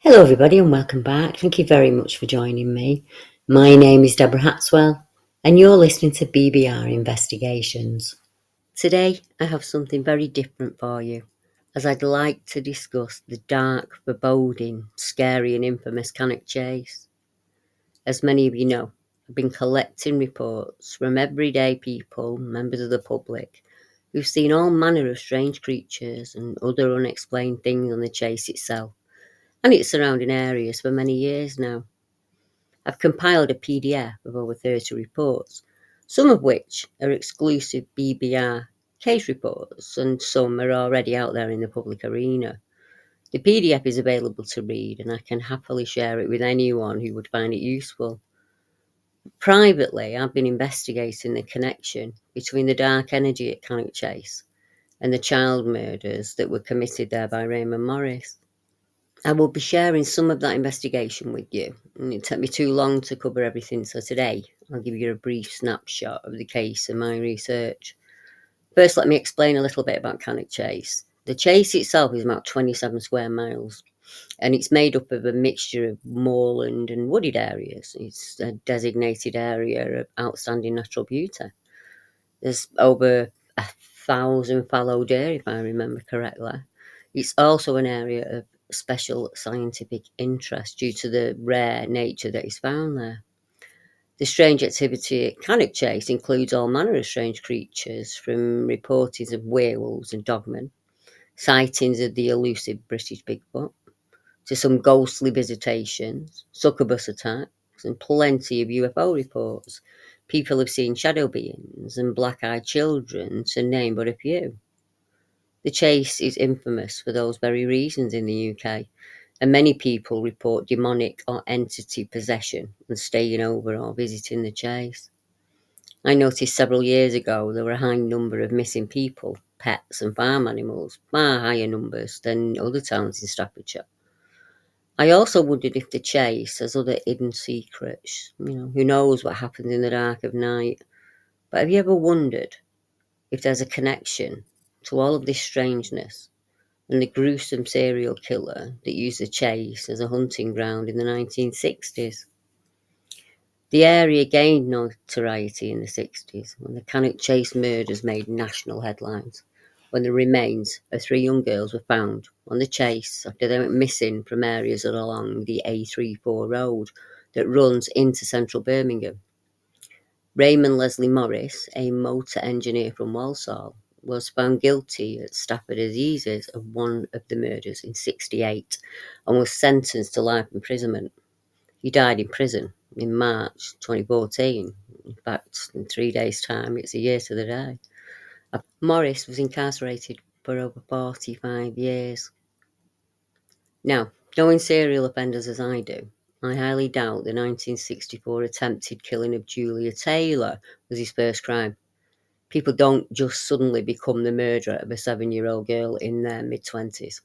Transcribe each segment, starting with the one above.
Hello everybody and welcome back. Thank you very much for joining me. My name is Deborah Hatswell and you're listening to BBR Investigations. Today I have something very different for you, as I'd like to discuss the dark, foreboding, scary and infamous cannockchase. As many of you know, I've been collecting reports from everyday people, members of the public, who've seen all manner of strange creatures and other unexplained things on the chase itself and its surrounding areas for many years now. I've compiled a PDF of over 30 reports, some of which are exclusive BBR case reports, and some are already out there in the public arena. The PDF is available to read, and I can happily share it with anyone who would find it useful. Privately, I've been investigating the connection between the dark energy at Cannockchase and the child murders that were committed there by Raymond Morris. I will be sharing some of that investigation with you, and it took me too long to cover everything, so today I'll give you a brief snapshot of the case and my research. First, let me explain a little bit about Cannockchase. The chase itself is about 27 square miles, and it's made up of a mixture of moorland and wooded areas. It's a designated area of outstanding natural beauty. There's over 1,000 fallow deer, if I remember correctly. It's also an area of special scientific interest due to the rare nature that is found there. The strange activity at Cannockchase includes all manner of strange creatures, from reportings of werewolves and dogmen, sightings of the elusive British bigfoot, to some ghostly visitations, succubus attacks, and plenty of UFO reports. People have seen shadow beings and black-eyed children, to name but a few. The chase is infamous for those very reasons in the UK, and many people report demonic or entity possession and staying over or visiting the chase. I noticed several years ago there were a high number of missing people, pets and farm animals, far higher numbers than other towns in Staffordshire. I also wondered if the chase has other hidden secrets. Who knows what happens in the dark of night? But have you ever wondered if there's a connection to all of this strangeness and the gruesome serial killer that used the chase as a hunting ground in the 1960s? The area gained notoriety in the 60s when the Cannockchase murders made national headlines, when the remains of three young girls were found on the chase after they went missing from areas along the A34 road that runs into central Birmingham. Raymond Leslie Morris, a motor engineer from Walsall, was found guilty at Stafford Assizes of one of the murders in '68 and was sentenced to life imprisonment. He died in prison in March 2014. In fact, in 3 days' time, it's a year to the day. Morris was incarcerated for over 45 years. Now, knowing serial offenders as I do, I highly doubt the 1964 attempted killing of Julia Taylor was his first crime. People don't just suddenly become the murderer of a 7-year-old girl in their mid-20s.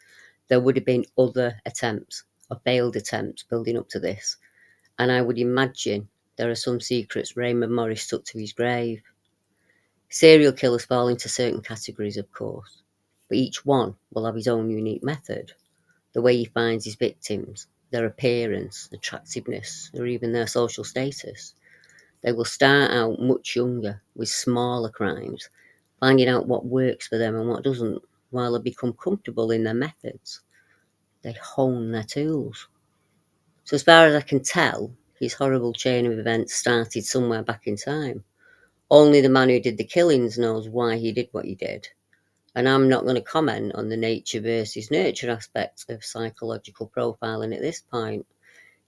There would have been other attempts, or failed attempts, building up to this. And I would imagine there are some secrets Raymond Morris took to his grave. Serial killers fall into certain categories, of course, but each one will have his own unique method. The way he finds his victims, their appearance, attractiveness, or even their social status. They will start out much younger with smaller crimes, finding out what works for them and what doesn't, while they become comfortable in their methods. They hone their tools. So as far as I can tell, his horrible chain of events started somewhere back in time. Only the man who did the killings knows why he did what he did. And I'm not going to comment on the nature versus nurture aspect of psychological profiling at this point.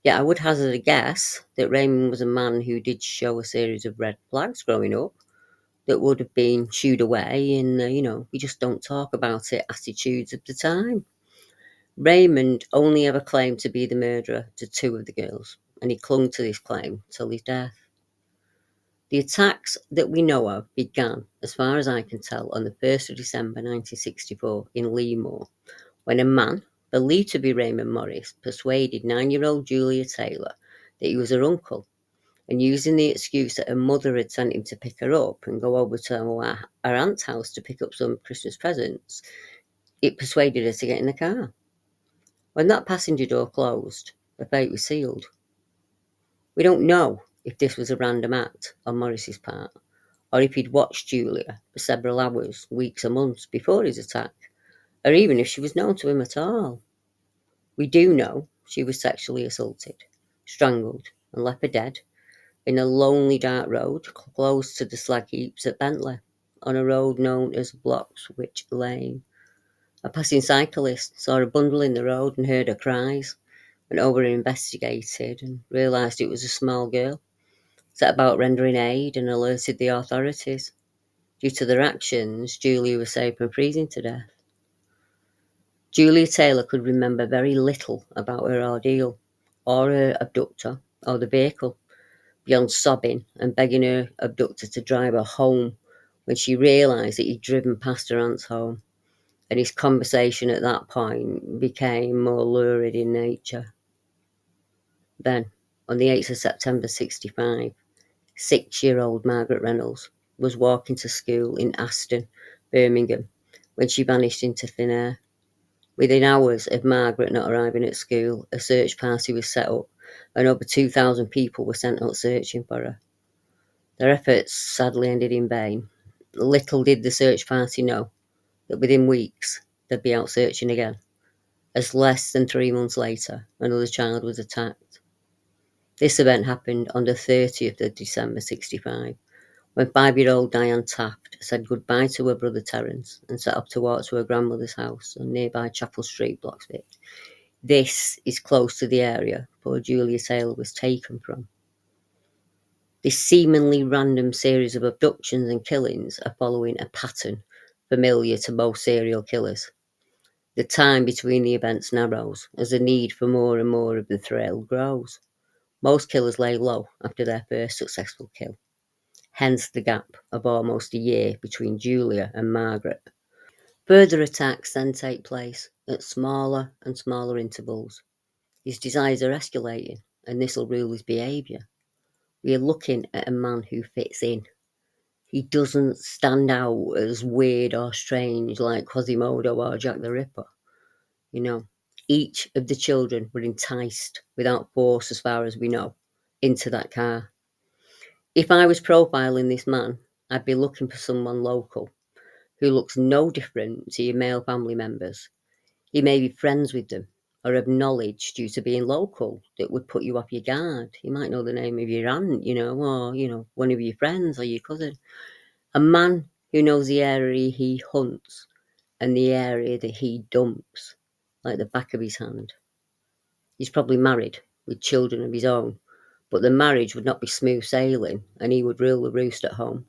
Yet I would hazard a guess that Raymond was a man who did show a series of red flags growing up that would have been shooed away in we just don't talk about it attitudes of the time. Raymond only ever claimed to be the murderer to two of the girls, and he clung to this claim till his death. The attacks that we know of began, as far as I can tell, on the 1st of December 1964 in Leamore, when a man, believed to be Raymond Morris, persuaded 9-year-old Julia Taylor that he was her uncle, and using the excuse that her mother had sent him to pick her up and go over to her aunt's house to pick up some Christmas presents, it persuaded her to get in the car. When that passenger door closed, the fate was sealed. We don't know if this was a random act on Morris's part, or if he'd watched Julia for several hours, weeks, or months before his attack, or even if she was known to him at all. We do know she was sexually assaulted, strangled, and left for dead in a lonely dark road close to the slag heaps at Bentley, on a road known as Bloxwich Lane. A passing cyclist saw a bundle in the road and heard her cries, went over and investigated and realised it was a small girl, set about rendering aid and alerted the authorities. Due to their actions, Julia was saved from freezing to death. Julia Taylor could remember very little about her ordeal, or her abductor, or the vehicle, beyond sobbing and begging her abductor to drive her home when she realised that he'd driven past her aunt's home, and his conversation at that point became more lurid in nature. Then, on the 8th of September 65, 6-year-old Margaret Reynolds was walking to school in Aston, Birmingham, when she vanished into thin air. Within hours of Margaret not arriving at school, a search party was set up and over 2,000 people were sent out searching for her. Their efforts sadly ended in vain. Little did the search party know that within weeks they'd be out searching again, as less than 3 months later another child was attacked. This event happened on the 30th of December 65, when 5-year-old Diane Taft said goodbye to her brother Terence and set off to walk to her grandmother's house on nearby Chapel Street, Bloxwich. This is close to the area poor Julia Taylor was taken from. This seemingly random series of abductions and killings are following a pattern familiar to most serial killers. The time between the events narrows as the need for more and more of the thrill grows. Most killers lay low after their first successful kill, hence the gap of almost a year between Julia and Margaret. Further attacks then take place at smaller and smaller intervals. His desires are escalating, and this will rule his behaviour. We are looking at a man who fits in. He doesn't stand out as weird or strange like Quasimodo or Jack the Ripper. Each of the children were enticed, without force as far as we know, into that car. If I was profiling this man, I'd be looking for someone local, who looks no different to your male family members. He may be friends with them, or have knowledge due to being local that would put you off your guard. You might know the name of your aunt, or, one of your friends or your cousin. A man who knows the area he hunts and the area that he dumps like the back of his hand. He's probably married with children of his own, but the marriage would not be smooth sailing and he would rule the roost at home.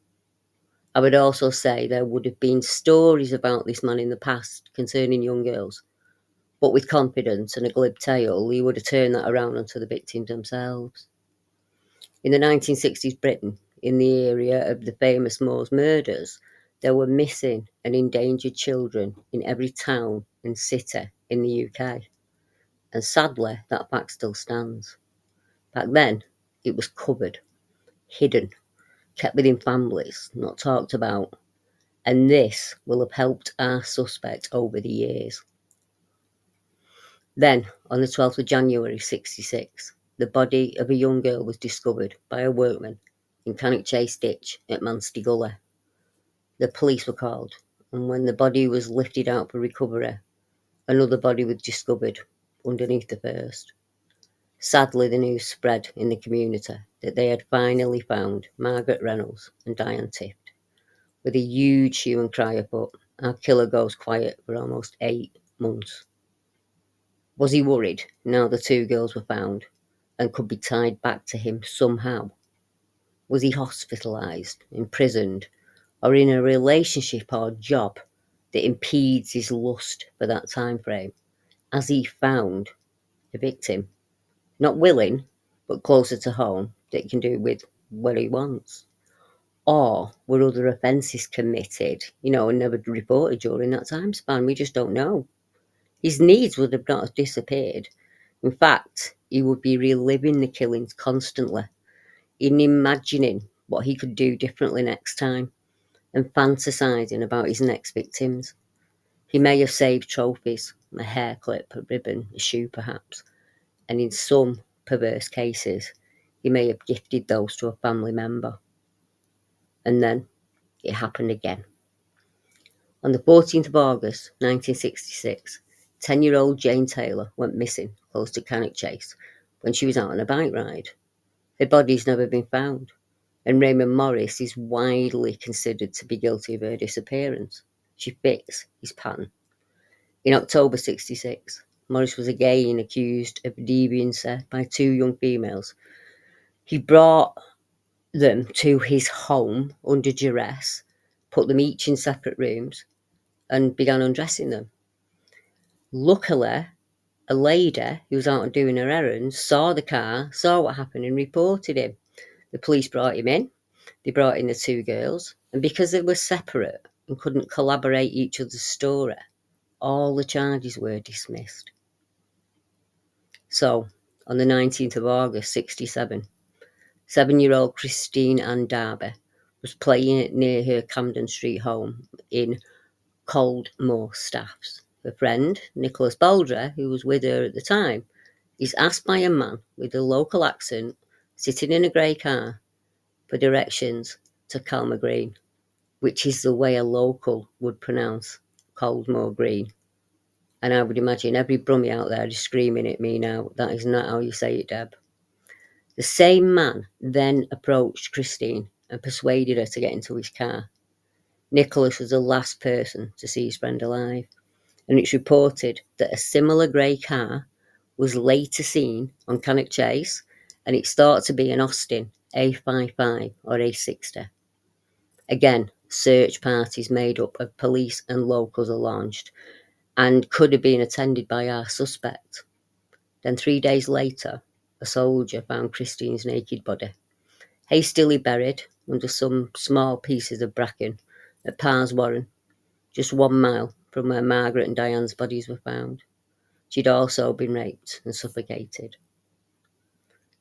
I would also say there would have been stories about this man in the past concerning young girls, but with confidence and a glib tale, he would have turned that around onto the victims themselves. In the 1960s Britain, in the area of the famous Moors murders, there were missing and endangered children in every town and city in the UK. And sadly, that fact still stands. Back then, it was covered, hidden, kept within families, not talked about. And this will have helped our suspect over the years. Then, on the 12th of January 66, the body of a young girl was discovered by a workman in Cannockchase ditch at Manstey Gully. The police were called, and when the body was lifted out for recovery, another body was discovered underneath the first. Sadly, the news spread in the community that they had finally found Margaret Reynolds and Diane Taft. With a huge hue and cry afoot, our killer goes quiet for almost 8 months. Was he worried now the 2 girls were found and could be tied back to him somehow? Was he hospitalised, imprisoned, or in a relationship or job that impedes his lust for that time frame? As he found a victim, not willing, but closer to home, that he can do with what he wants? Or were other offences committed, and never reported during that time span? We just don't know. His needs would have not disappeared. In fact, he would be reliving the killings constantly, in imagining what he could do differently next time, and fantasising about his next victims. He may have saved trophies, a hair clip, a ribbon, a shoe perhaps, and in some perverse cases, he may have gifted those to a family member. And then it happened again. On the 14th of August 1966, 10-year-old Jane Taylor went missing close to Cannockchase when she was out on a bike ride. Her body's never been found, and Raymond Morris is widely considered to be guilty of her disappearance. She fits his pattern. In October 66, Morris was again accused of deviancy by two young females. He brought them to his home under duress, put them each in separate rooms, and began undressing them. Luckily, a lady who was out doing her errands saw the car, saw what happened, and reported him. The police brought him in. They brought in the two girls, and because they were separate and couldn't collaborate each other's story, all the charges were dismissed. So, on the 19th of August 67, 7-year-old Christine Ann Darby was playing near her Camden Street home in Coldmoor Staffs. Her friend, Nicholas Baldry, who was with her at the time, is asked by a man with a local accent, sitting in a grey car, for directions to Calmer Green, which is the way a local would pronounce Coldmoor Green. And I would imagine every brummie out there is screaming at me now, that is not how you say it, Deb. The same man then approached Christine and persuaded her to get into his car. Nicholas was the last person to see his friend alive, and it's reported that a similar grey car was later seen on Cannockchase, and it's thought to be an Austin A55 or A60. Again, search parties made up of police and locals are launched and could have been attended by our suspect. Then 3 days later, a soldier found Christine's naked body, hastily buried under some small pieces of bracken at Parrs Warren, just 1 mile from where Margaret and Diane's bodies were found. She'd also been raped and suffocated.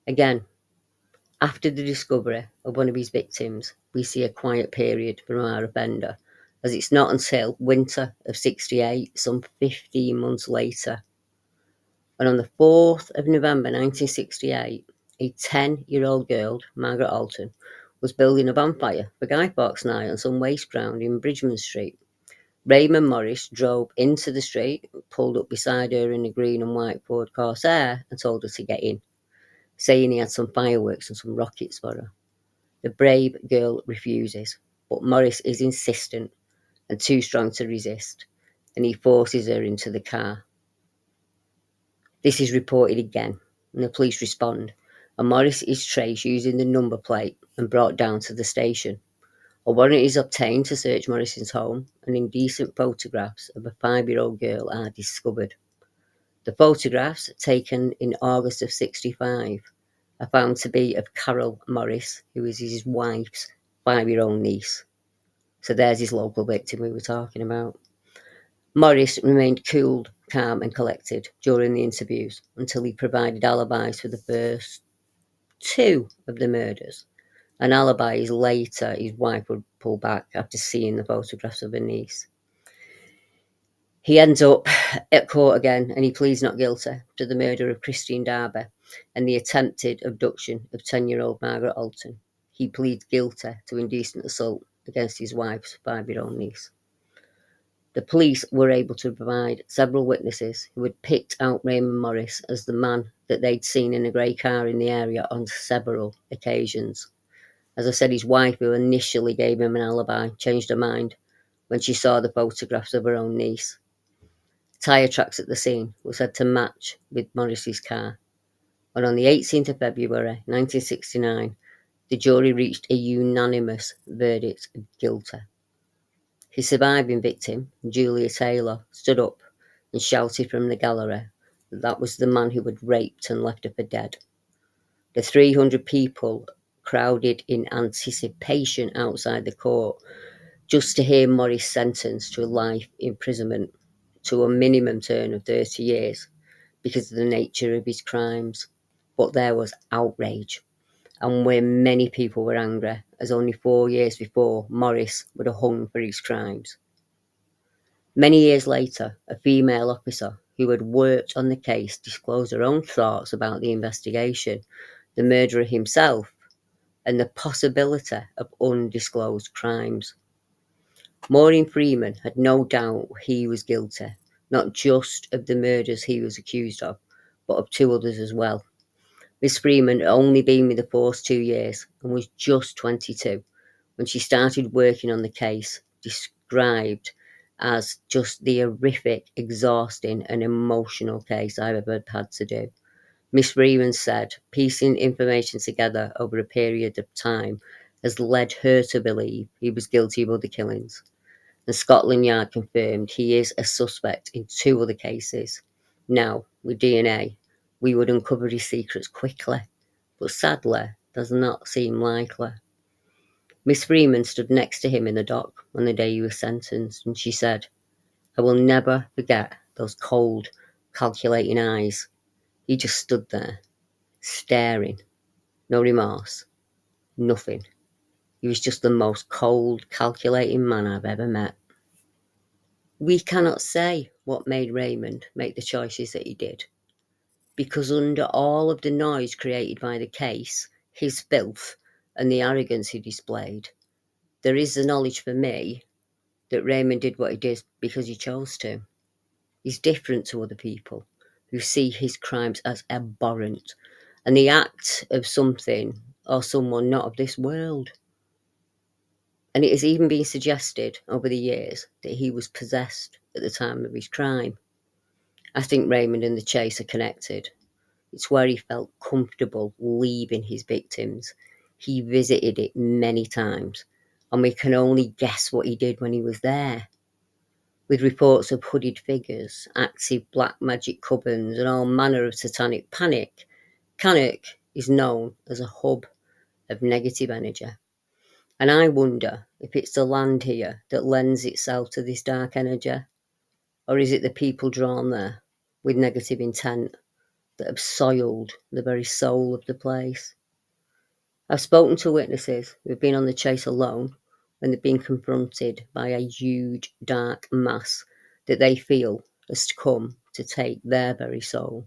Again, after the discovery of one of his victims, we see a quiet period from our offender, as it's not until winter of 68, some 15 months later. And on the 4th of November 1968, a 10-year-old girl, Margaret Alton, was building a bonfire for Guy Fawkes Night on some waste ground in Bridgman Street. Raymond Morris drove into the street, pulled up beside her in a green and white Ford Corsair and told her to get in, saying he had some fireworks and some rockets for her. The brave girl refuses, but Morris is insistent and too strong to resist, and he forces her into the car. This is reported again, and the police respond, and Morris is traced using the number plate and brought down to the station. A warrant is obtained to search Morrison's home, and indecent photographs of a 5-year-old girl are discovered. The photographs, taken in August of 65, are found to be of Carol Morris, who is his wife's 5-year-old niece. So there's his local victim we were talking about. Morris remained cool, calm and collected during the interviews until he provided alibis for the first 2 of the murders. An alibi is later his wife would pull back after seeing the photographs of her niece. He ends up at court again and he pleads not guilty to the murder of Christine Darby and the attempted abduction of 10-year-old Margaret Alton. He pleads guilty to indecent assault against his wife's 5-year-old niece. The police were able to provide several witnesses who had picked out Raymond Morris as the man that they'd seen in a grey car in the area on several occasions. As I said, his wife, who initially gave him an alibi, changed her mind when she saw the photographs of her own niece. Tyre tracks at the scene were said to match with Morris's car. And on the 18th of February 1969, the jury reached a unanimous verdict of guilty. His surviving victim, Julia Taylor, stood up and shouted from the gallery that was the man who had raped and left her for dead. The 300 people crowded in anticipation outside the court just to hear Morris sentenced to life imprisonment to a minimum term of 30 years because of the nature of his crimes. But there was outrage, and where many people were angry, as only 4 years before Morris would have hung for his crimes. Many years later, a female officer who had worked on the case disclosed her own thoughts about the investigation, the murderer himself, and the possibility of undisclosed crimes. Maureen Freeman had no doubt he was guilty, not just of the murders he was accused of, but of two others as well. Miss Freeman had only been with the force 2 years and was just 22 when she started working on the case, described as just the horrific, exhausting and emotional case I've ever had to do. Miss Freeman said piecing information together over a period of time has led her to believe he was guilty of other killings. And Scotland Yard confirmed he is a suspect in two other cases. Now, with DNA, we would uncover his secrets quickly, but sadly, does not seem likely. Miss Freeman stood next to him in the dock on the day he was sentenced, and she said, "I will never forget those cold, calculating eyes. He just stood there, staring. No remorse. Nothing. He was just the most cold, calculating man I've ever met." We cannot say what made Raymond make the choices that he did, because under all of the noise created by the case, his filth, and the arrogance he displayed, there is the knowledge for me that Raymond did what he did because he chose to. He's different to other people who see his crimes as abhorrent and the act of something or someone not of this world. And it has even been suggested over the years that he was possessed at the time of his crime. I think Raymond and the chase are connected. It's where he felt comfortable leaving his victims. He visited it many times, and we can only guess what he did when he was there. With reports of hooded figures, active black magic covens, and all manner of satanic panic, Cannock is known as a hub of negative energy. And I wonder if it's the land here that lends itself to this dark energy, or is it the people drawn there with negative intent that have soiled the very soul of the place? I've spoken to witnesses who've been on the chase alone when they've been confronted by a huge dark mass that they feel has come to take their very soul.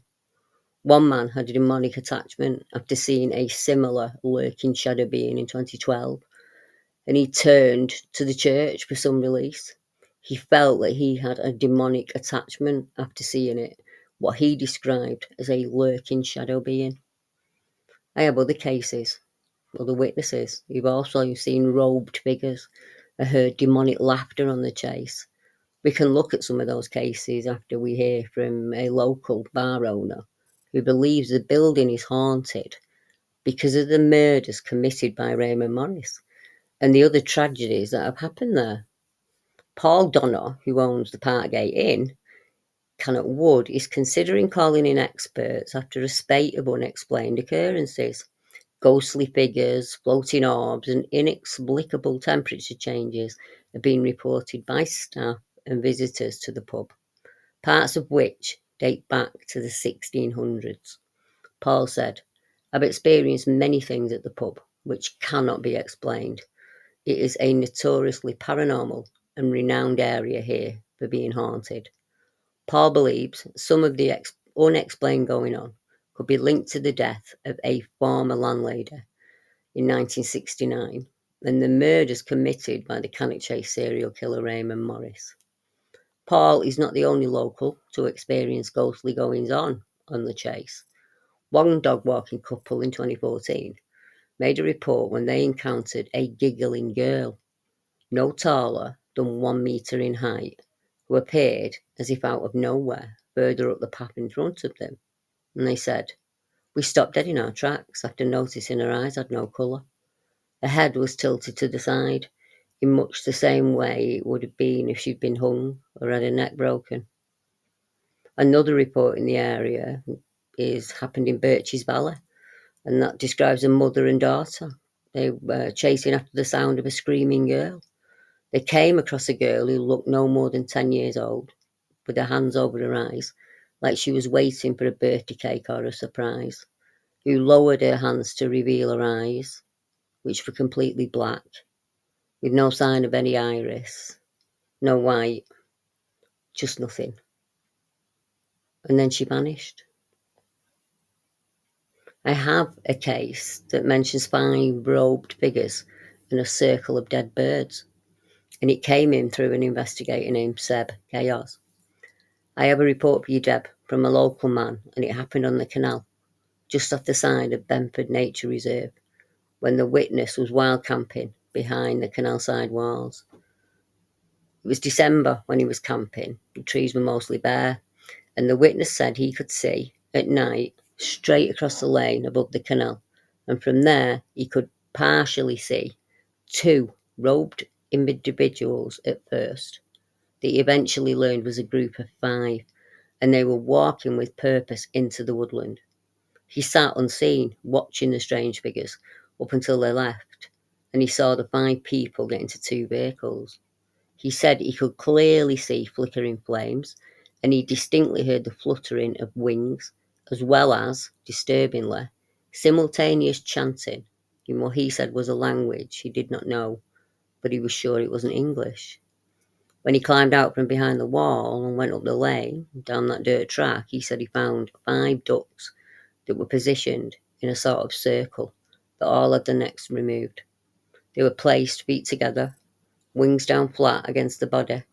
One man had a demonic attachment after seeing a similar lurking shadow being in 2012, and he turned to the church for some release. He felt that he had a demonic attachment after seeing it, what he described as a lurking shadow being. I have other cases, other witnesses who've also seen robed figures or heard demonic laughter on the chase. We can look at some of those cases after we hear from a local bar owner who believes the building is haunted because of the murders committed by Raymond Morris and the other tragedies that have happened there. Paul Donner, who owns the Parkgate Inn, Cannock Wood, is considering calling in experts after a spate of unexplained occurrences. Ghostly figures, floating orbs, and inexplicable temperature changes have been reported by staff and visitors to the pub, parts of which date back to the 1600s. Paul said, "I've experienced many things at the pub which cannot be explained. It is a notoriously paranormal and renowned area here for being haunted." Paul believes some of the unexplained going on could be linked to the death of a former landlady in 1969 and the murders committed by the cannockchase serial killer Raymond Morris. Paul is not the only local to experience ghostly goings-on the chase. One dog-walking couple in 2014 made a report when they encountered a giggling girl, no taller than 1 metre in height, who appeared as if out of nowhere further up the path in front of them. And they said, "We stopped dead in our tracks after noticing her eyes had no colour. Her head was tilted to the side, in much the same way it would have been if she'd been hung or had her neck broken." Another report in the area is happened in Birches Valley, and that describes a mother and daughter. They were chasing after the sound of a screaming girl. They came across a girl who looked no more than 10 years old, with her hands over her eyes, like she was waiting for a birthday cake or a surprise, who lowered her hands to reveal her eyes, which were completely black, with no sign of any iris, no white. just nothing. And then she vanished. I have a case that mentions 5 robed figures in a circle of dead birds, and it came in through an investigator named Seb Chaos. I have a report for you, Deb, from a local man, and it happened on the canal, just off the side of Benford Nature Reserve, when the witness was wild camping behind the canal side walls. It was December when he was camping. The trees were mostly bare, and the witness said he could see, at night, straight across the lane above the canal, and from there he could partially see 2 robed individuals at first, that he eventually learned was a group of 5, and they were walking with purpose into the woodland. He sat unseen, watching the strange figures, up until they left, and he saw the 5 people get into 2 vehicles. He said he could clearly see flickering flames, and he distinctly heard the fluttering of wings, as well as, disturbingly, simultaneous chanting in what he said was a language he did not know, but he was sure it wasn't English. When he climbed out from behind the wall and went up the lane, down that dirt track, he said he found 5 ducks that were positioned in a sort of circle, that all had their necks removed. They were placed feet together, wings down flat against the body,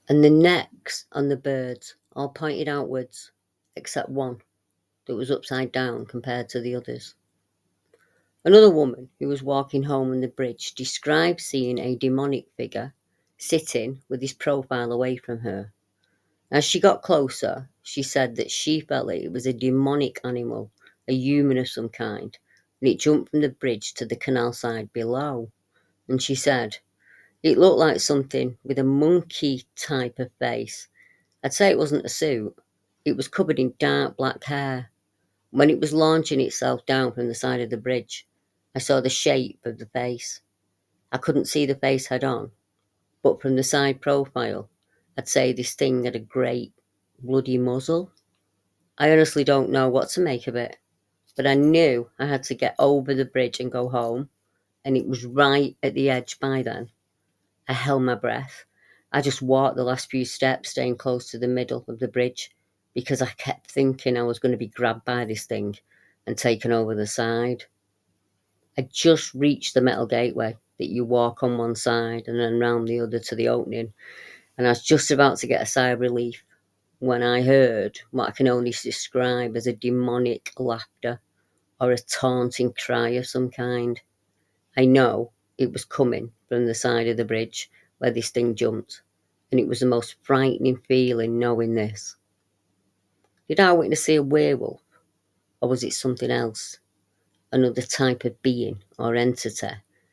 and the necks on the birds all pointed outwards, except one that was upside down compared to the others. Another woman who was walking home on the bridge described seeing a demonic figure sitting with his profile away from her. As she got closer, she said that she felt that it was a demonic animal, a human of some kind, and it jumped from the bridge to the canal side below. And she said, it looked like something with a monkey type of face. I'd say it wasn't a suit. It was covered in dark black hair. When it was launching itself down from the side of the bridge, I saw the shape of the face. I couldn't see the face head on, but from the side profile, I'd say this thing had a great bloody muzzle. I honestly don't know what to make of it, but I knew I had to get over the bridge and go home, and it was right at the edge by then. I held my breath. I just walked the last few steps, staying close to the middle of the bridge, because I kept thinking I was going to be grabbed by this thing and taken over the side. I just reached the metal gateway that you walk on one side and then round the other to the opening, and I was just about to get a sigh of relief when I heard what I can only describe as a demonic laughter or a taunting cry of some kind. I know it was coming from the side of the bridge where this thing jumped, and it was the most frightening feeling knowing this. Did I witness to see a werewolf, or was it something else? Another type of being or entity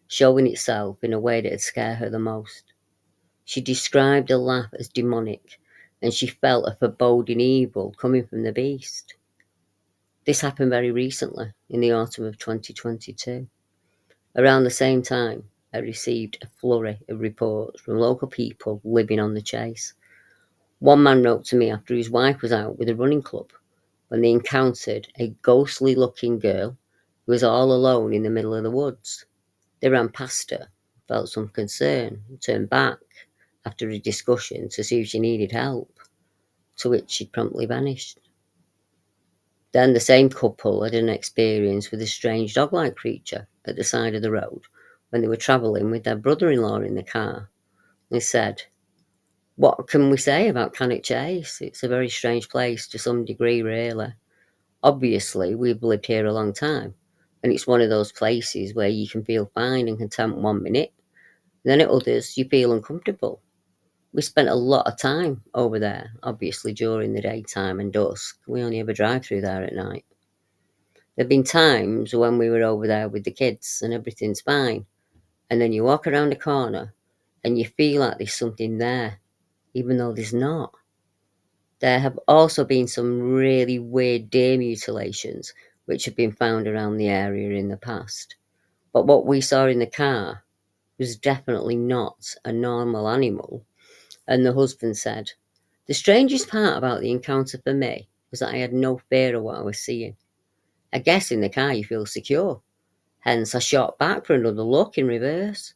showing itself in a way that would scare her the most. She described the laugh as demonic, and she felt a foreboding evil coming from the beast. This happened very recently, in the autumn of 2022. Around the same time, I received a flurry of reports from local people living on the chase. One man wrote to me after his wife was out with a running club when they encountered a ghostly-looking girl who was all alone in the middle of the woods. They ran past her, felt some concern, and turned back after a discussion to see if she needed help, to which she promptly vanished. Then the same couple had an experience with a strange dog-like creature at the side of the road when they were travelling with their brother-in-law in the car. They said, what can we say about Cannockchase? It's a very strange place to some degree, really. Obviously, we've lived here a long time, and it's one of those places where you can feel fine and content one minute, then at others you feel uncomfortable. We spent a lot of time over there, obviously during the daytime and dusk. We only ever drive through there at night. There have been times when we were over there with the kids and everything's fine, and then you walk around the corner and you feel like there's something there, even though there's not. There have also been some really weird deer mutilations which have been found around the area in the past. But what we saw in the car was definitely not a normal animal, and the husband said, the strangest part about the encounter for me was that I had no fear of what I was seeing. I guess in the car you feel secure. Hence, I shot back for another look in reverse.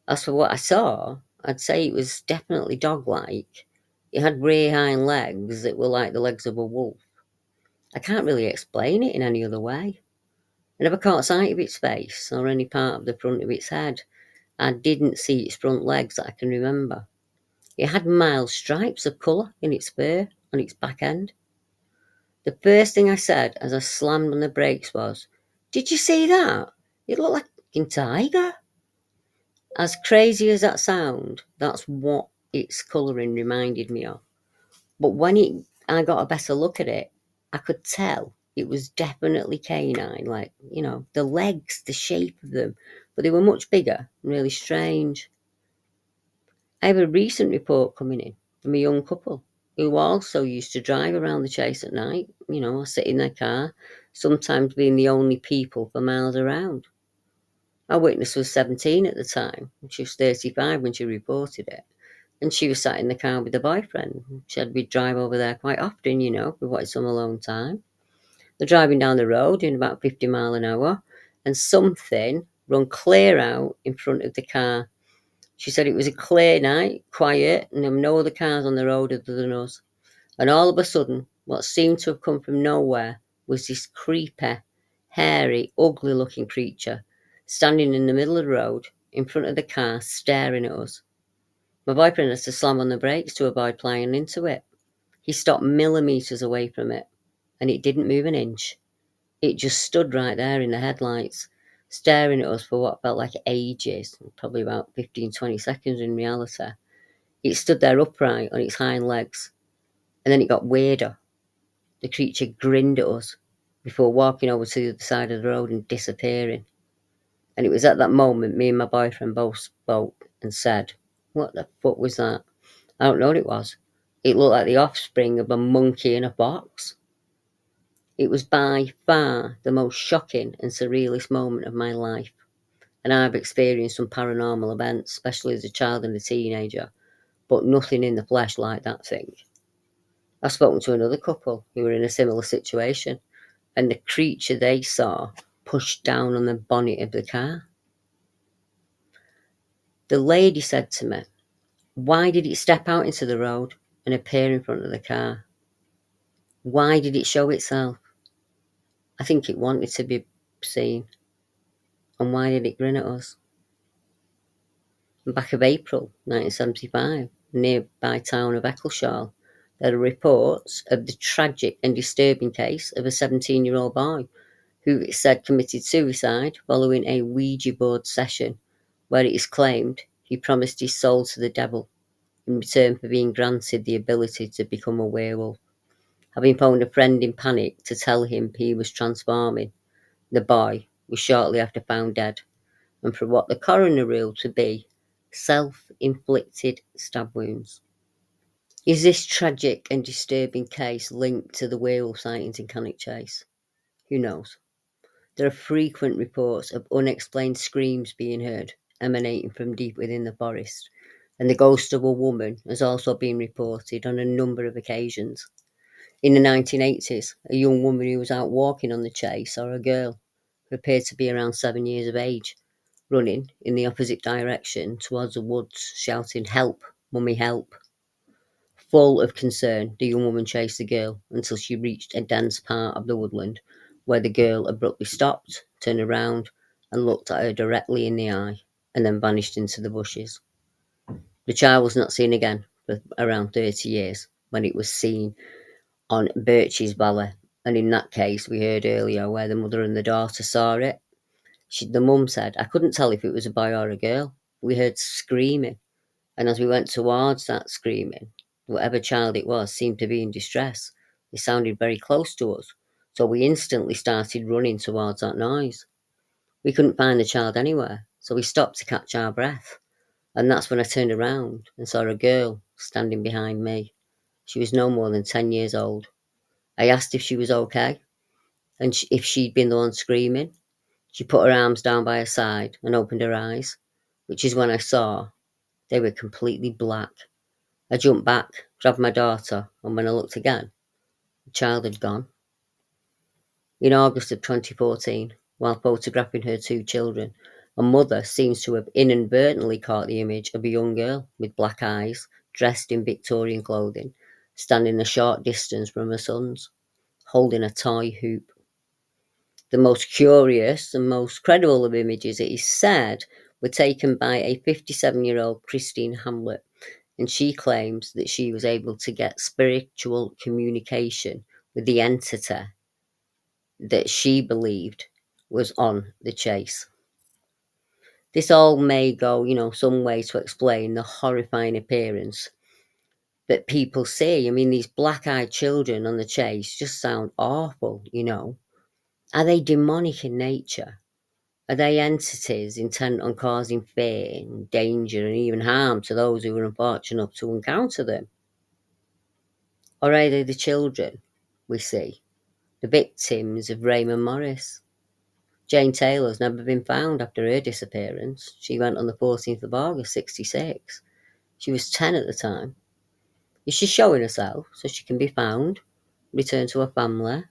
As for what I saw, I'd say it was definitely dog-like, It had rear hind legs that were like the legs of a wolf. I can't really explain it in any other way. I never caught sight of its face or any part of the front of its head. I didn't see its front legs that I can remember. It had mild stripes of colour in its fur on its back end. The first thing I said as I slammed on the brakes was, "Did you see that? It looked like a fucking tiger." As crazy as that sound, that's what its colouring reminded me of. But I got a better look at it, I could tell it was definitely canine, like, the legs, the shape of them, but they were much bigger and really strange. I have a recent report coming in from a young couple who also used to drive around the chase at night, or sit in their car, sometimes being the only people for miles around. Our witness was 17 at the time, and she was 35 when she reported it. And she was sat in the car with her boyfriend. She said we'd drive over there quite often, if we wanted some alone time. They're driving down the road in about 50 mile an hour, and something run clear out in front of the car. She said it was a clear night, quiet, and there were no other cars on the road other than us. And all of a sudden, what seemed to have come from nowhere was this creepy, hairy, ugly-looking creature standing in the middle of the road in front of the car, staring at us. My boyfriend had to slam on the brakes to avoid flying into it. He stopped millimetres away from it, and it didn't move an inch. It just stood right there in the headlights, staring at us for what felt like ages, probably about 15, 20 seconds in reality. It stood there upright on its hind legs, and then it got weirder. The creature grinned at us before walking over to the other side of the road and disappearing. And it was at that moment me and my boyfriend both spoke and said, "What the fuck was that?" I don't know what it was. It looked like the offspring of a monkey in a box. It was by far the most shocking and surrealist moment of my life. And I've experienced some paranormal events, especially as a child and a teenager, but nothing in the flesh like that thing. I've spoken to another couple who were in a similar situation, and the creature they saw pushed down on the bonnet of the car. The lady said to me, "Why did it step out into the road and appear in front of the car? Why did it show itself? I think it wanted to be seen. And why did it grin at us?" Back of April 1975, nearby town of Eccleshall, there are reports of the tragic and disturbing case of a 17-year-old boy who it said committed suicide following a Ouija board session where it is claimed he promised his soul to the devil in return for being granted the ability to become a werewolf. Having phoned a friend in panic to tell him he was transforming, the boy was shortly after found dead, and for what the coroner ruled to be self-inflicted stab wounds. Is this tragic and disturbing case linked to the werewolf sightings in Cannockchase? Who knows? There are frequent reports of unexplained screams being heard emanating from deep within the forest, and the ghost of a woman has also been reported on a number of occasions. In the 1980s, a young woman who was out walking on the chase saw a girl who appeared to be around 7 years of age running in the opposite direction towards the woods, shouting, "Help, mummy, help." Full of concern, the young woman chased the girl until she reached a dense part of the woodland where the girl abruptly stopped, turned around, and looked at her directly in the eye, and then vanished into the bushes. The child was not seen again for around 30 years when it was seen on Birches Valley, and in that case we heard earlier where the mother and the daughter saw it. The mum said, "I couldn't tell if it was a boy or a girl. We heard screaming, and as we went towards that screaming, whatever child it was seemed to be in distress. It sounded very close to us, so we instantly started running towards that noise. We couldn't find the child anywhere, so we stopped to catch our breath, and that's when I turned around and saw a girl standing behind me. She was no more than 10 years old. I asked if she was okay, and if she'd been the one screaming. She put her arms down by her side and opened her eyes, which is when I saw they were completely black. I jumped back, grabbed my daughter, and when I looked again, the child had gone. In August of 2014, while photographing her two children, a mother seems to have inadvertently caught the image of a young girl with black eyes dressed in Victorian clothing, standing a short distance from her sons, holding a toy hoop. The most curious and most credible of images, it is said, were taken by a 57-year-old Christine Hamlet, and she claims that she was able to get spiritual communication with the entity that she believed was on the chase. This all may go, some way to explain the horrifying appearance that people see. I mean, these black-eyed children on the chase just sound awful. Are they demonic in nature? Are they entities intent on causing fear and danger and even harm to those who are unfortunate enough to encounter them? Or are they the children we see, the victims of Raymond Morris? Jane Taylor's never been found after her disappearance. She went on the 14th of August, 66. She was 10 at the time. Is she showing herself so she can be found, return to her family?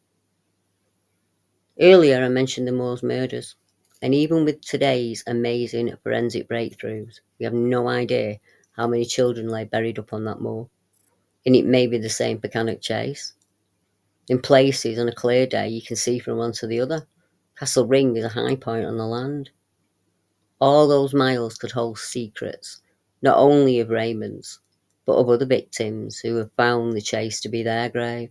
Earlier I mentioned the Moors murders, and even with today's amazing forensic breakthroughs, we have no idea how many children lay buried up on that moor. And it may be the same for Cannockchase. In places on a clear day you can see from one to the other. Castle Ring is a high point on the land. All those miles could hold secrets, not only of Raymond's, but of other victims who have found the chase to be their grave.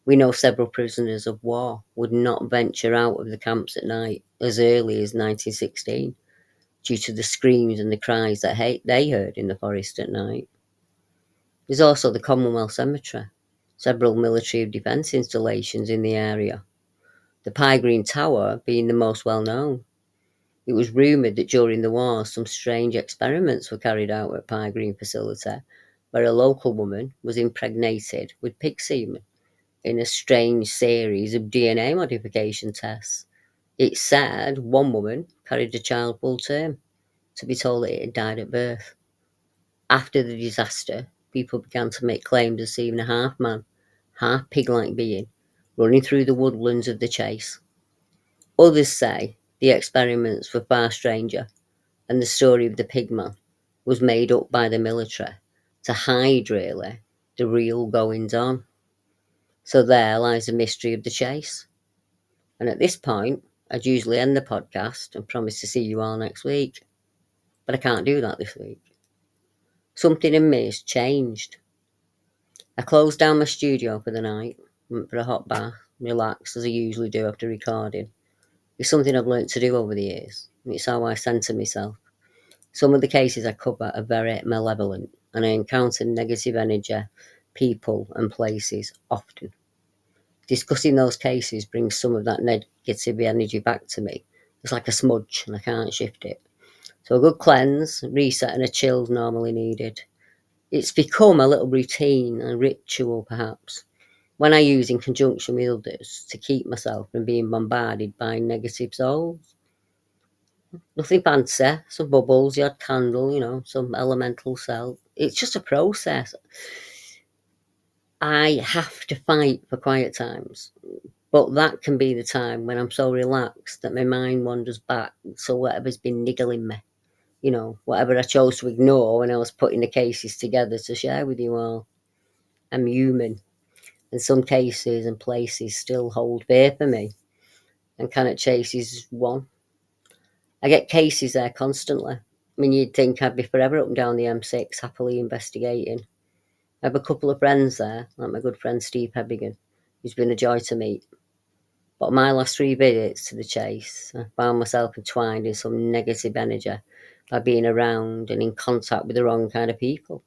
We know several prisoners of war would not venture out of the camps at night as early as 1916 due to the screams and the cries that they heard in the forest at night. There's also the Commonwealth Cemetery, several military defence installations in the area, the Pie Green Tower being the most well known. It was rumoured that during the war some strange experiments were carried out at Pie Green facility, where a local woman was impregnated with pig semen in a strange series of DNA modification tests. It said one woman carried a child full term, to be told that it had died at birth. After the disaster, people began to make claims of seeing a half-man, half-pig-like being running through the woodlands of the chase. Others say the experiments were far stranger, and the story of the pigman was made up by the military to hide, really, the real goings-on. So there lies the mystery of the chase. And at this point, I'd usually end the podcast and promise to see you all next week. But I can't do that this week. Something in me has changed. I closed down my studio for the night, went for a hot bath, relaxed as I usually do after recording. It's something I've learnt to do over the years, and it's how I centre myself. Some of the cases I cover are very malevolent, and I encounter negative energy, people and places often. Discussing those cases brings some of that negative energy back to me. It's like a smudge and I can't shift it. So a good cleanse, reset and a chill is normally needed. It's become a little routine, a ritual perhaps, when I use in conjunction with others to keep myself from being bombarded by negative souls. Nothing fancy, some bubbles, the odd candle, some elemental cell. It's just a process. I have to fight for quiet times. But that can be the time when I'm so relaxed that my mind wanders back. So whatever's been niggling me, whatever I chose to ignore when I was putting the cases together to share with you all. I'm human, and some cases and places still hold fear for me. And Cannockchase is one. I get cases there constantly. I mean, you'd think I'd be forever up and down the M6 happily investigating. I have a couple of friends there, like my good friend Steve Hebbigan, who's been a joy to meet. But my last 3 visits to the chase, I found myself entwined in some negative energy by being around and in contact with the wrong kind of people.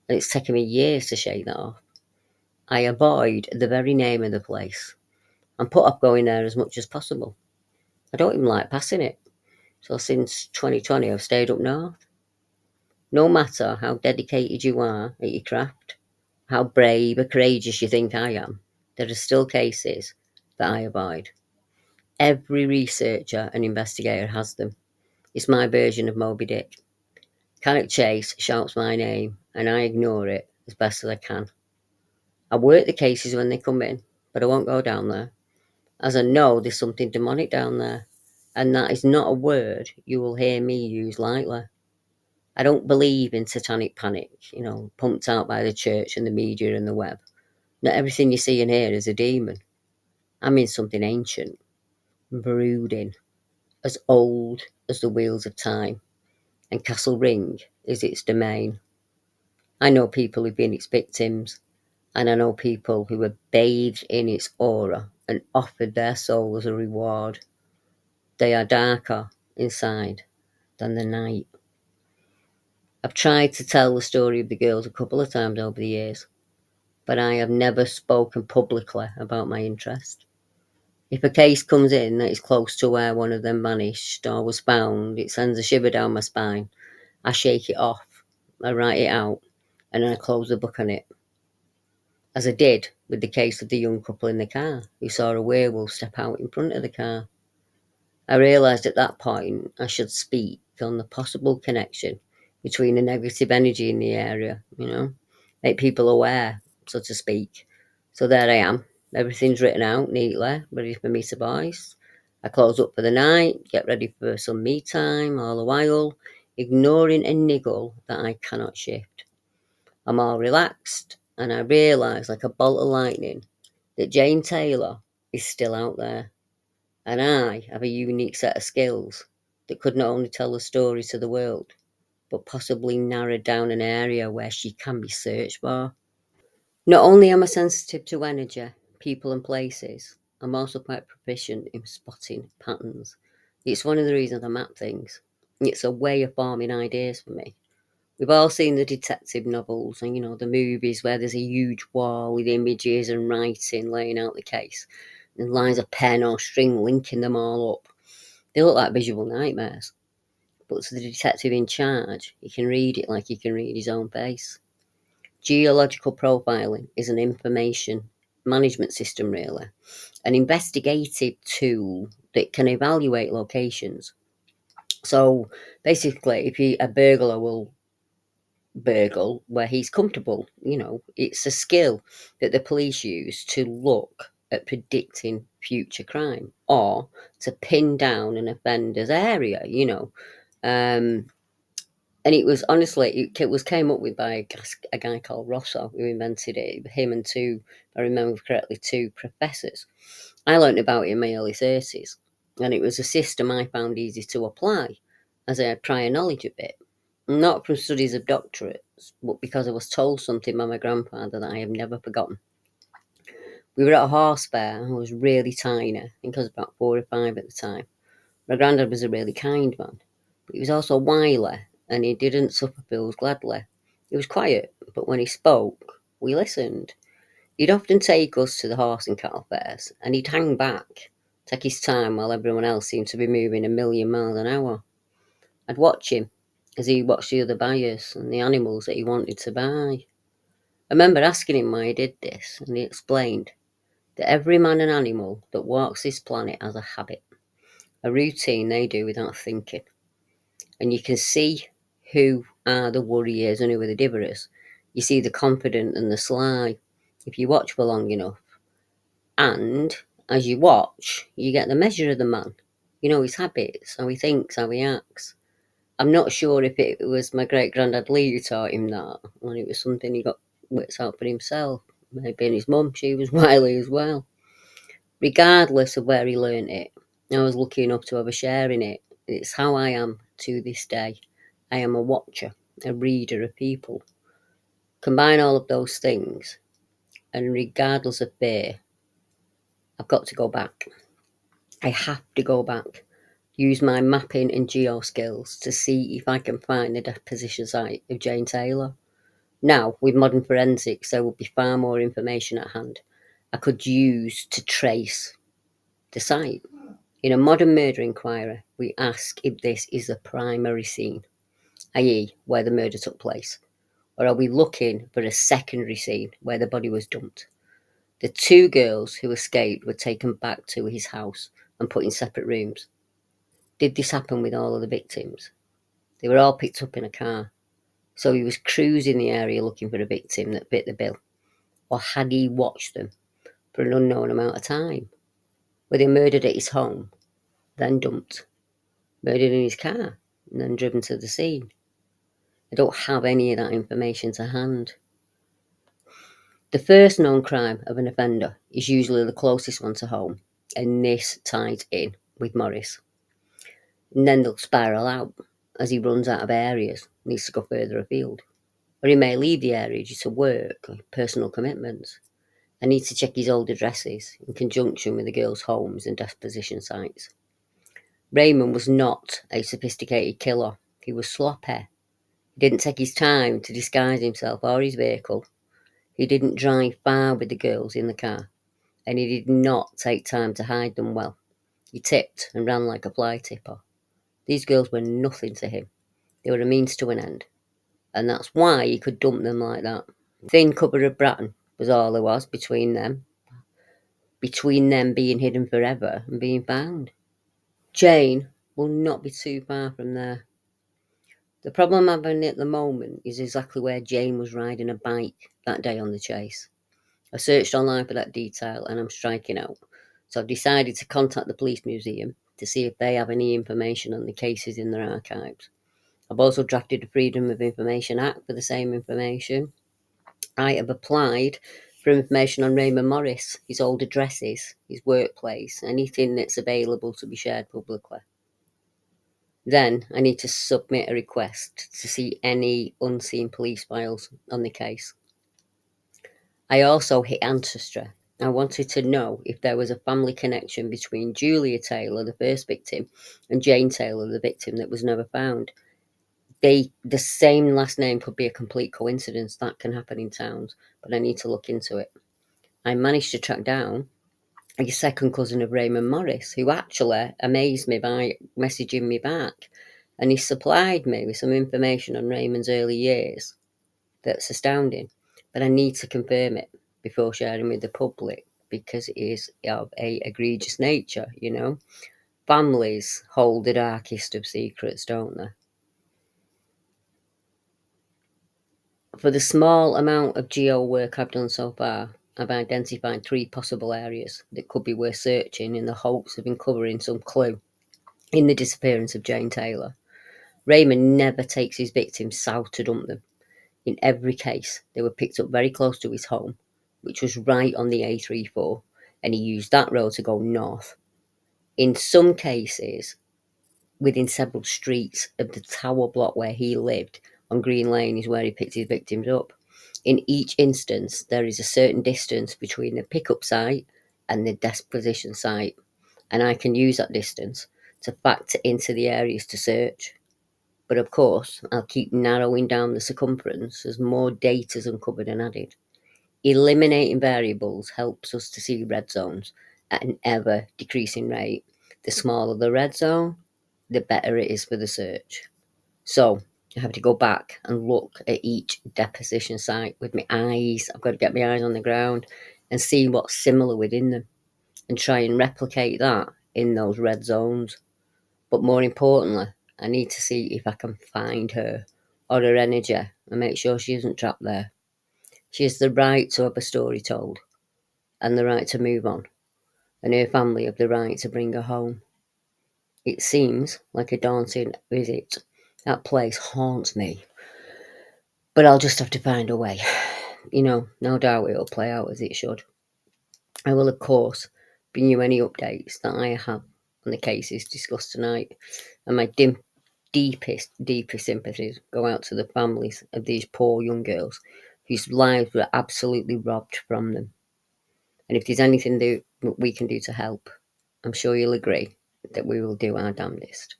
And it's taken me years to shake that off. I avoid the very name of the place and put off going there as much as possible. I don't even like passing it. So since 2020, I've stayed up north. No matter how dedicated you are at your craft, how brave or courageous you think I am, there are still cases that I avoid. Every researcher and investigator has them. It's my version of Moby Dick. Cannockchase shouts my name, and I ignore it as best as I can. I work the cases when they come in, but I won't go down there, as I know there's something demonic down there, and that is not a word you will hear me use lightly. I don't believe in satanic panic, pumped out by the church and the media and the web. Not everything you see and hear is a demon. I mean something ancient, brooding, as old as the wheels of time, and Castle Ring is its domain. I know people who've been its victims, and I know people who were bathed in its aura and offered their soul as a reward. They are darker inside than the night. I've tried to tell the story of the girls a couple of times over the years, but I have never spoken publicly about my interest. If a case comes in that is close to where one of them vanished or was found, it sends a shiver down my spine. I shake it off, I write it out, and then I close the book on it. As I did with the case of the young couple in the car who saw a werewolf step out in front of the car. I realised at that point I should speak on the possible connection between the negative energy in the area, make people aware, so to speak. So there I am. Everything's written out neatly, ready for me to voice. I close up for the night, get ready for some me time, all the while ignoring a niggle that I cannot shift. I'm all relaxed, and I realise like a bolt of lightning that Jane Taylor is still out there. And I have a unique set of skills that could not only tell the story to the world, but possibly narrow down an area where she can be searched for. Not only am I sensitive to energy, people and places, I'm also quite proficient in spotting patterns. It's one of the reasons I map things. It's a way of forming ideas for me. We've all seen the detective novels and, the movies where there's a huge wall with images and writing laying out the case, and lines of pen or string linking them all up. They look like visual nightmares. But to the detective in charge, he can read it like he can read his own face. Geological profiling is an information management system, really, an investigative tool that can evaluate locations. So basically, a burglar will burgle where he's comfortable, it's a skill that the police use to look at predicting future crime or to pin down an offender's area, Um, and it was honestly, it was came up with by a guy called Rosso who invented it. Him and two, if I remember correctly, two professors. I learnt about it in my early 30s, and it was a system I found easy to apply as I had prior knowledge of it. Not from studies of doctorates, but because I was told something by my grandfather that I have never forgotten. We were at a horse fair, and I was really tiny. I think I was about 4 or 5 at the time. My granddad was a really kind man, but he was also wily, and he didn't suffer fools gladly. He was quiet, but when he spoke, we listened. He'd often take us to the horse and cattle fairs, and he'd hang back, take his time while everyone else seemed to be moving a million miles an hour. I'd watch him as he watched the other buyers and the animals that he wanted to buy. I remember asking him why he did this, and he explained that every man and animal that walks this planet has a habit, a routine they do without thinking. And you can see who are the worriers and who are the diverers. You see the confident and the sly if you watch for long enough. And as you watch, you get the measure of the man. His habits, how he thinks, how he acts. I'm not sure if it was my great granddad Lee who taught him that, or it was something he got worked out for himself. Maybe in his mum, she was wily as well. Regardless of where he learnt it, I was lucky enough to have a share in it. It's how I am to this day. I am a watcher, a reader of people. Combine all of those things, and regardless of fear, I've got to go back. I have to go back. Use my mapping and geo skills to see if I can find the deposition site of Jane Taylor. Now, with modern forensics, there will be far more information at hand I could use to trace the site. In a modern murder inquiry, we ask if this is the primary scene, i.e., where the murder took place, or are we looking for a secondary scene where the body was dumped? The two girls who escaped were taken back to his house and put in separate rooms. Did this happen with all of the victims? They were all picked up in a car, so he was cruising the area looking for a victim that fit the bill, or had he watched them for an unknown amount of time? Were they murdered at his home, then dumped, murdered in his car, and then driven to the scene? I don't have any of that information to hand. The first known crime of an offender is usually the closest one to home, and this ties in with Morris. And then they'll spiral out as he runs out of areas, needs to go further afield. Or he may leave the area due to work or personal commitments. I need to check his old addresses in conjunction with the girls' homes and deposition sites. Raymond was not a sophisticated killer. He was sloppy. He didn't take his time to disguise himself or his vehicle. He didn't drive far with the girls in the car. And he did not take time to hide them well. He tipped and ran like a fly tipper. These girls were nothing to him. They were a means to an end. And that's why he could dump them like that. Thin cover of Bratton was all there was between them being hidden forever and being found. Jane will not be too far from there. The problem I'm having at the moment is exactly where Jane was riding a bike that day on the chase. I searched online for that detail and I'm striking out. So I've decided to contact the police museum to see if they have any information on the cases in their archives. I've also drafted a Freedom of Information Act for the same information. I have applied for information on Raymond Morris, his old addresses, his workplace, anything that's available to be shared publicly. Then I need to submit a request to see any unseen police files on the case. I also hit Ancestry. I wanted to know if there was a family connection between Julia Taylor, the first victim, and Jane Taylor, the victim that was never found. The same last name could be a complete coincidence. That can happen in towns, but I need to look into it. I managed to track down a second cousin of Raymond Morris, who actually amazed me by messaging me back, and he supplied me with some information on Raymond's early years that's astounding, but I need to confirm it before sharing with the public because it is of a egregious nature, you know. Families hold the darkest of secrets, don't they? For the small amount of geo work I've done so far, I've identified 3 possible areas that could be worth searching in the hopes of uncovering some clue in the disappearance of Jane Taylor. Raymond never takes his victims south to dump them. In every case, they were picked up very close to his home, which was right on the A34, and he used that road to go north. In some cases, within several streets of the tower block where he lived, on Green Lane is where he picked his victims up. In each instance, there is a certain distance between the pickup site and the deposition site, and I can use that distance to factor into the areas to search. But of course, I'll keep narrowing down the circumference as more data is uncovered and added. Eliminating variables helps us to see red zones at an ever decreasing rate. The smaller the red zone, the better it is for the search. So I have to go back and look at each deposition site with my eyes. I've got to get my eyes on the ground and see what's similar within them and try and replicate that in those red zones. But more importantly, I need to see if I can find her or her energy and make sure she isn't trapped there. She has the right to have a story told and the right to move on, and her family have the right to bring her home. It seems like a daunting visit. That place haunts me. But I'll just have to find a way. You know, no doubt it'll play out as it should. I will, of course, bring you any updates that I have on the cases discussed tonight. And my deepest sympathies go out to the families of these poor young girls whose lives were absolutely robbed from them. And if there's anything that we can do to help, I'm sure you'll agree that we will do our damnedest.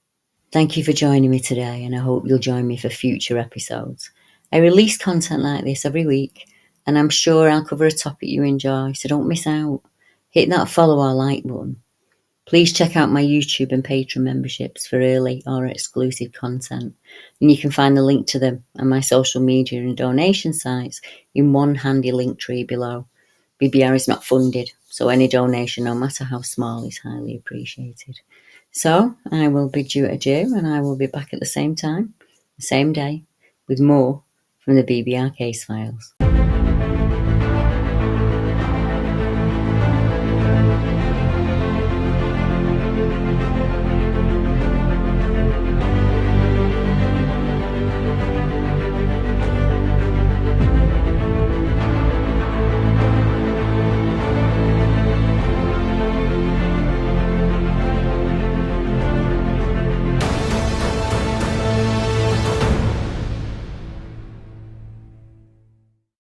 Thank you for joining me today, and I hope you'll join me for future episodes. I release content like this every week, and I'm sure I'll cover a topic you enjoy, so don't miss out. Hit that follow or like button. Please check out my YouTube and Patreon memberships for early or exclusive content, and you can find the link to them and my social media and donation sites in one handy link tree below. BBR is not funded, so any donation, no matter how small, is highly appreciated. So I will bid you adieu, and I will be back at the same time, the same day, with more from the BBR case files.